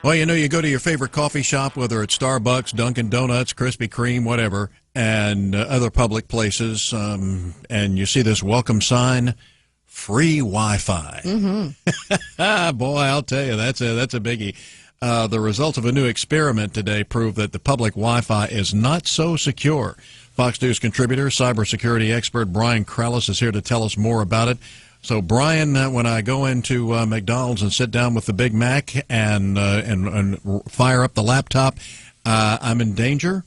Well, you go to your favorite coffee shop, whether it's Starbucks, Dunkin' Donuts, Krispy Kreme, whatever, and other public places, and you see this welcome sign, free Wi-Fi. Mm-hmm. Boy, I'll tell you, that's a biggie. The results of a new experiment today prove that the public Wi-Fi is not so secure. Fox News contributor, cybersecurity expert Brian Krallis is here to tell us more about it. So, Brian, when I go into McDonald's and sit down with the Big Mac and fire up the laptop, I'm in danger?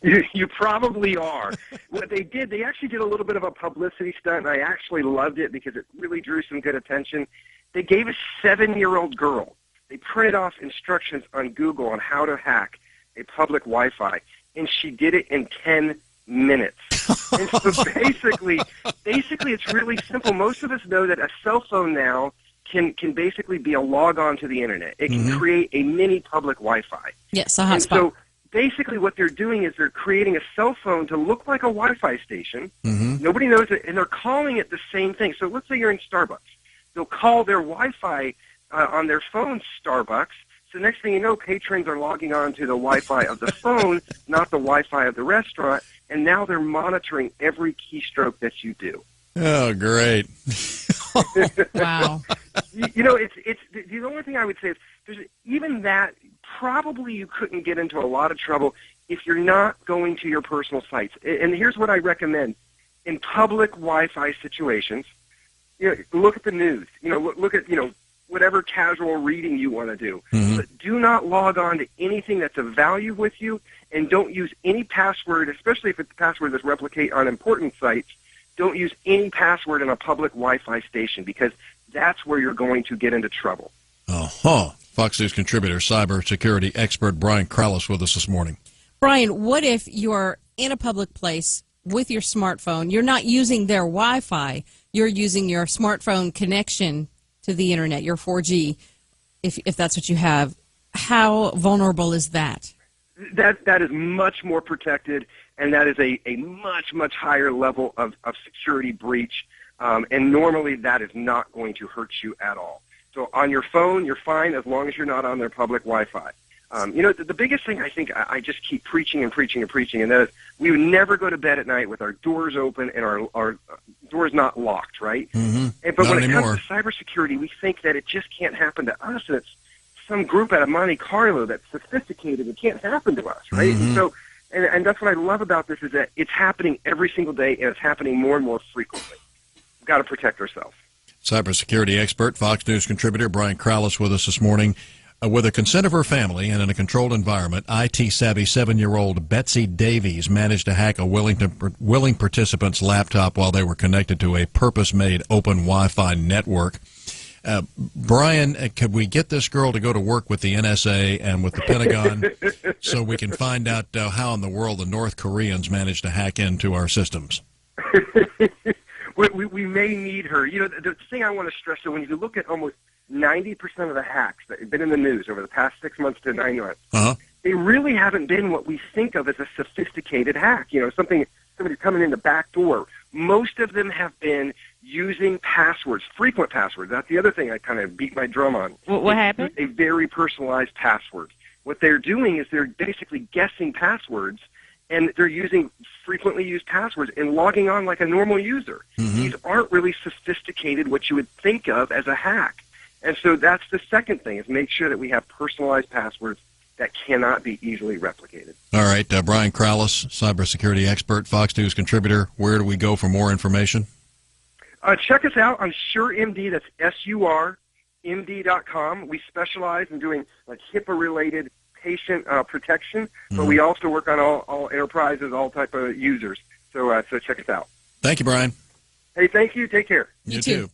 You probably are. What they did, they actually did a little bit of a publicity stunt, and I actually loved it because it really drew some good attention. They gave a 7-year-old girl, they printed off instructions on Google on how to hack a public Wi-Fi, and she did it in 10 minutes. And so basically it's really simple. Most of us know that a cell phone now can basically be a log on to the internet. It can create a mini public Wi-Fi. Yes, a hotspot. And so basically what they're doing is they're creating a cell phone to look like a Wi-Fi station. Nobody knows it, and they're calling it the same thing. So let's say you're in Starbucks. They'll call their Wi-Fi on their phone Starbucks. So next thing you know, patrons are logging on to the Wi-Fi of the phone, not the Wi-Fi of the restaurant, and now they're monitoring every keystroke that you do. Oh, great. Wow. It's the only thing I would say is even that, probably you couldn't get into a lot of trouble if you're not going to your personal sites. And here's what I recommend. In public Wi-Fi situations, look at the news. Look at, whatever casual reading you want to do. But do not log on to anything that's of value with you, and don't use any password, especially if it's a password that's replicate on important sites. Don't use any password in a public Wi-Fi station, because that's where you're going to get into trouble. Fox News contributor, cybersecurity expert Brian Krallis with us this morning. Brian, what if you're in a public place with your smartphone? You're not using their Wi-Fi. You're using your smartphone connection to the internet, your 4G, if that's what you have. How vulnerable is that? That is much more protected, and that is a much, much higher level of security breach, and normally that is not going to hurt you at all. So on your phone, you're fine as long as you're not on their public Wi-Fi. The biggest thing I think I just keep preaching and preaching and preaching, and that is we would never go to bed at night with our doors open and our doors not locked, right? But when it comes to cybersecurity, we think that it just can't happen to us, and it's some group out of Monte Carlo that's sophisticated. It can't happen to us, right? And so, and that's what I love about this is that it's happening every single day, and it's happening more and more frequently. We've got to protect ourselves. Cybersecurity expert, Fox News contributor Brian Krallis with us this morning. With the consent of her family and in a controlled environment, IT-savvy 7-year-old Betsy Davies managed to hack a willing participant's laptop while they were connected to a purpose-made open Wi-Fi network. Brian, could we get this girl to go to work with the NSA and with the Pentagon so we can find out how in the world the North Koreans managed to hack into our systems? We may need her. The thing I want to stress, so when you look at almost 90% of the hacks that have been in the news over the past 6 months to 9 months, they really haven't been what we think of as a sophisticated hack. Somebody coming in the back door. Most of them have been using passwords, frequent passwords. That's the other thing I kind of beat my drum on. What happened? A very personalized password. What they're doing is they're basically guessing passwords, and they're using frequently used passwords and logging on like a normal user. These aren't really sophisticated, what you would think of as a hack. And so that's the second thing, is make sure that we have personalized passwords that cannot be easily replicated. All right, Brian Krallis, cybersecurity expert, Fox News contributor. Where do we go for more information? Check us out on SurMD, that's SurMD.com. We specialize in doing HIPAA-related patient protection, but we also work on all enterprises, all type of users. So check us out. Thank you, Brian. Hey, thank you. Take care. You too.